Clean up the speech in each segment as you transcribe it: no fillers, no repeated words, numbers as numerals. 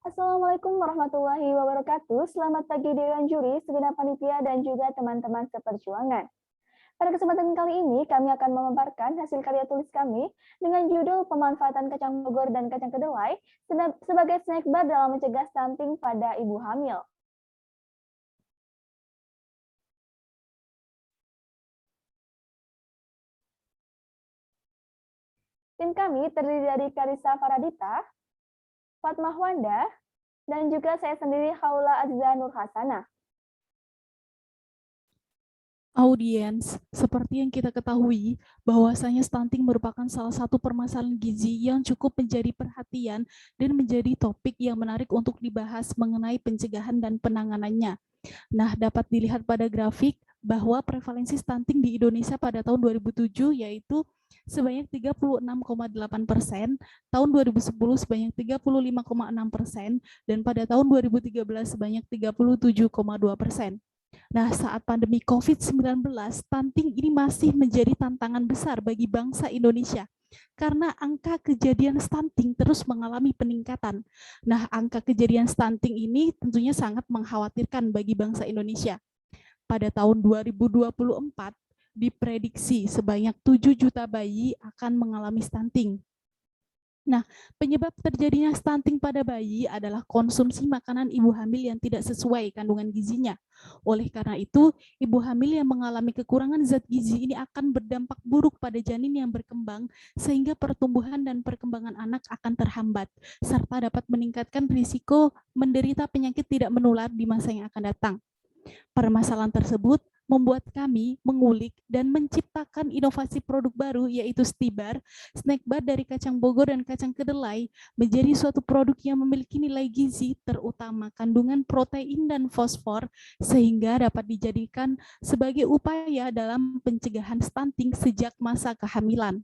Assalamualaikum warahmatullahi wabarakatuh. Selamat pagi Dewan Juri, segenap panitia dan juga teman-teman seperjuangan. Pada kesempatan kali ini, kami akan memaparkan hasil karya tulis kami dengan judul Pemanfaatan Kacang Bogor dan Kacang Kedelai sebagai snack bar dalam mencegah stunting pada ibu hamil. Tim kami terdiri dari Karissa Faradita, Fatmah Wanda, dan juga saya sendiri Haula Azza Nur Hasanah. Audiens, seperti yang kita ketahui, bahwasanya stunting merupakan salah satu permasalahan gizi yang cukup menjadi perhatian dan menjadi topik yang menarik untuk dibahas mengenai pencegahan dan penanganannya. Nah, dapat dilihat pada grafik bahwa prevalensi stunting di Indonesia pada tahun 2007 yaitu sebanyak 36,8%, tahun 2010 sebanyak 35,6%, dan pada tahun 2013 sebanyak 37,2%. Nah, saat pandemi COVID-19, stunting ini masih menjadi tantangan besar bagi bangsa Indonesia karena angka kejadian stunting terus mengalami peningkatan. Nah, angka kejadian stunting ini tentunya sangat mengkhawatirkan bagi bangsa Indonesia. Pada tahun 2024, diprediksi sebanyak 7 juta bayi akan mengalami stunting. Nah, penyebab terjadinya stunting pada bayi adalah konsumsi makanan ibu hamil yang tidak sesuai kandungan gizinya. Oleh karena itu, ibu hamil yang mengalami kekurangan zat gizi ini akan berdampak buruk pada janin yang berkembang, sehingga pertumbuhan dan perkembangan anak akan terhambat, serta dapat meningkatkan risiko menderita penyakit tidak menular di masa yang akan datang. Permasalahan tersebut membuat kami mengulik dan menciptakan inovasi produk baru yaitu Stibar, snack bar dari kacang Bogor dan kacang kedelai menjadi suatu produk yang memiliki nilai gizi terutama kandungan protein dan fosfor sehingga dapat dijadikan sebagai upaya dalam pencegahan stunting sejak masa kehamilan.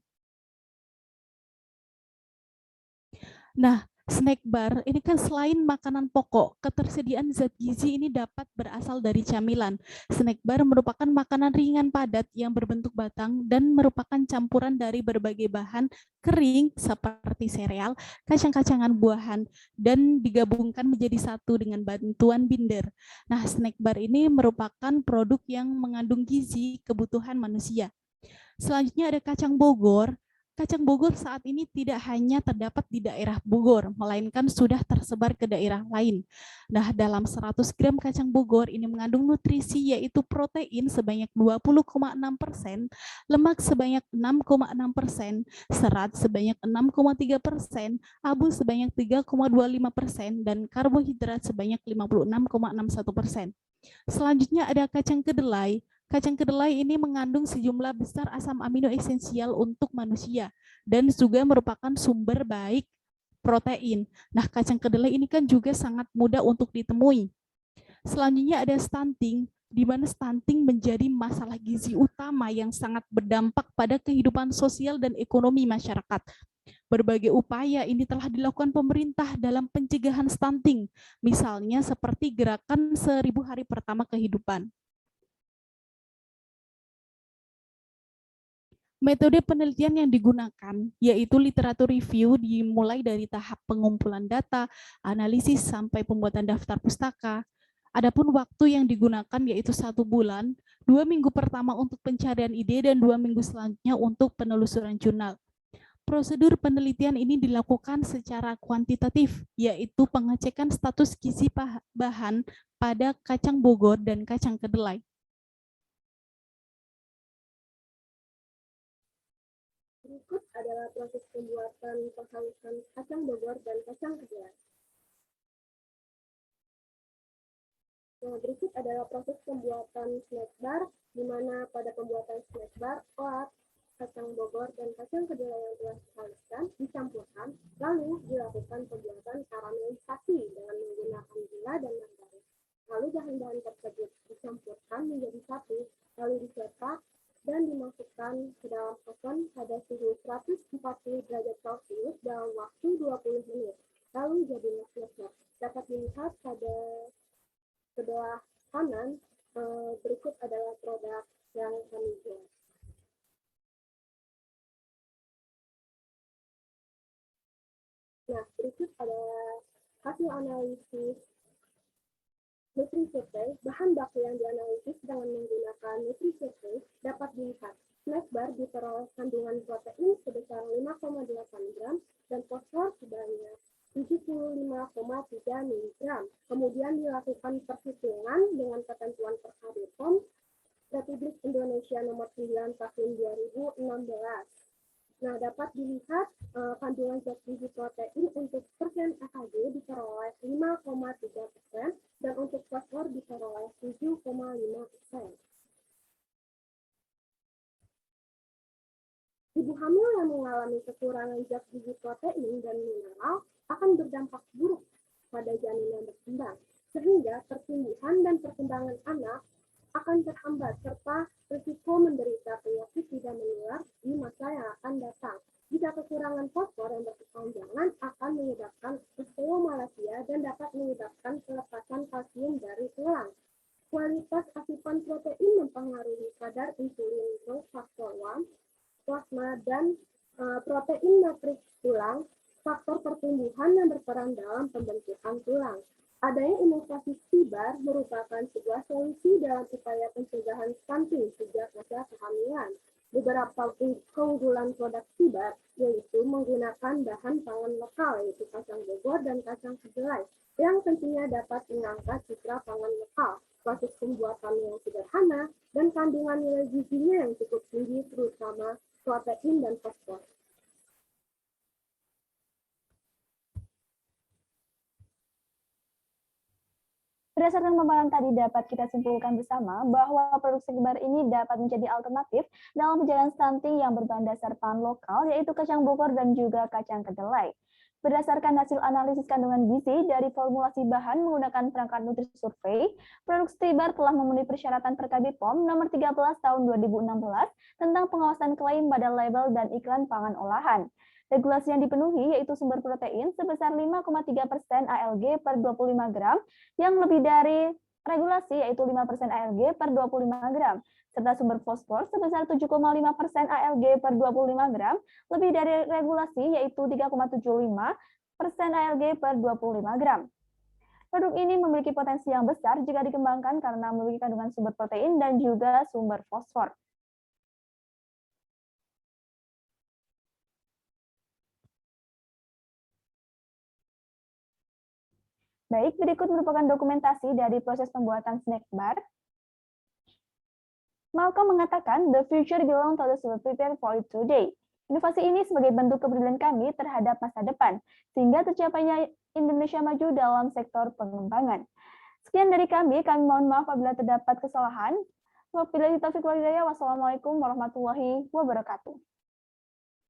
Nah, snack bar ini kan selain makanan pokok, ketersediaan zat gizi ini dapat berasal dari camilan. Snack bar merupakan makanan ringan padat yang berbentuk batang dan merupakan campuran dari berbagai bahan kering seperti sereal, kacang-kacangan buahan, dan digabungkan menjadi satu dengan bantuan binder. Nah, snack bar ini merupakan produk yang mengandung gizi kebutuhan manusia. Selanjutnya ada kacang Bogor. Kacang Bogor saat ini tidak hanya terdapat di daerah Bogor, melainkan sudah tersebar ke daerah lain. Nah, dalam 100 gram kacang Bogor ini mengandung nutrisi yaitu protein sebanyak 20,6%, lemak sebanyak 6,6%, serat sebanyak 6,3%, abu sebanyak 3,25%, dan karbohidrat sebanyak 56,61%. Selanjutnya ada kacang kedelai. Kacang kedelai ini mengandung sejumlah besar asam amino esensial untuk manusia dan juga merupakan sumber baik protein. Nah, kacang kedelai ini kan juga sangat mudah untuk ditemui. Selanjutnya ada stunting, di mana stunting menjadi masalah gizi utama yang sangat berdampak pada kehidupan sosial dan ekonomi masyarakat. Berbagai upaya ini telah dilakukan pemerintah dalam pencegahan stunting, misalnya seperti gerakan 1000 hari pertama kehidupan. Metode penelitian yang digunakan yaitu literatur review dimulai dari tahap pengumpulan data, analisis, sampai pembuatan daftar pustaka. Adapun waktu yang digunakan yaitu 1 bulan, 2 minggu pertama untuk pencarian ide dan 2 minggu selanjutnya untuk penelusuran jurnal. Prosedur penelitian ini dilakukan secara kuantitatif, yaitu pengecekan status gizi bahan pada kacang Bogor dan kacang kedelai. Berikut adalah proses pembuatan penghalusan kacang Bogor dan kacang kedelai. Berikut adalah proses pembuatan snack bar, di mana pada pembuatan snack bar, oat, kacang Bogor, dan kacang kedelai yang telah dihaluskan dicampurkan, lalu dilakukan pembuatan karamelisasi dengan menggunakan gula dan margarin. Lalu bahan-bahan tersebut dicampurkan menjadi satu, lalu dicetak dan dimasukkan ke dalam oven pada suhu 140 derajat Celcius dalam waktu 20 menit. Lalu jadilah snack bar. Dapat dilihat pada sebelah kanan, berikut adalah produk yang kami jual. Nah, berikut adalah hasil analisis NutriSurvey, bahan baku yang dianalisis dengan menggunakan NutriSurvey dapat dilihat. Snack bar diperoleh kandungan protein sebesar 5,8 gram dan fosfor sebanyak 75,3 mg. Kemudian dilakukan perhitungan dengan ketentuan PKB POM Republik Indonesia nomor 9 tahun 2016. Nah, dapat dilihat kandungan zat gizi protein untuk persen AKG diperoleh 5,3% dan untuk fosfor diperoleh 7,5%. Ibu hamil yang mengalami kekurangan zat gizi protein dan mineral akan berdampak buruk pada janin yang berkembang, sehingga pertumbuhan dan perkembangan anak akan terhambat serta risiko menderita penyakit tidak menular di masa yang akan datang. Jika kekurangan fosfor yang berkepanjangan akan menyebabkan osteomalacia dan dapat menyebabkan pelepasan kalsium dari tulang. Kualitas asupan protein mempengaruhi kadar insulin faktor 1, plasma, dan protein matriks tulang, faktor pertumbuhan yang berperan dalam pembentukan tulang. Adanya inovasi STIBAR merupakan sebuah solusi dalam upaya pencegahan stunting sejak masa kehamilan. Beberapa keunggulan produk STIBAR yaitu menggunakan bahan pangan lokal yaitu kacang Bogor dan kacang kedelai yang tentunya dapat mengangkat citra pangan lokal, proses pembuatan yang sederhana, dan kandungan nilai gizinya yang cukup tinggi terutama protein dan fosfor. Berdasarkan pemaparan tadi dapat kita simpulkan bersama bahwa produk snack bar ini dapat menjadi alternatif dalam pencegahan stunting yang berbahan dasar pangan lokal yaitu kacang Bogor dan juga kacang kedelai. Berdasarkan hasil analisis kandungan gizi dari formulasi bahan menggunakan perangkat NutriSurvey, produk STIBAR telah memenuhi persyaratan PKB POM nomor 13 tahun 2016 tentang pengawasan klaim pada label dan iklan pangan olahan. Regulasi yang dipenuhi yaitu sumber protein sebesar 5,3% ALG per 25 gram, yang lebih dari regulasi yaitu 5% ALG per 25 gram, serta sumber fosfor sebesar 7,5% ALG per 25 gram, lebih dari regulasi yaitu 3,75% ALG per 25 gram. Produk ini memiliki potensi yang besar jika dikembangkan karena memiliki kandungan sumber protein dan juga sumber fosfor. Baik, berikut merupakan dokumentasi dari proses pembuatan snack bar. Malcolm mengatakan, the future belongs to those who prepare for it today. Inovasi ini sebagai bentuk kepedulian kami terhadap masa depan, sehingga tercapainya Indonesia maju dalam sektor pengembangan. Sekian dari kami mohon maaf apabila terdapat kesalahan. Wabillahi taufiq wal hidayah. Wassalamualaikum warahmatullahi wabarakatuh.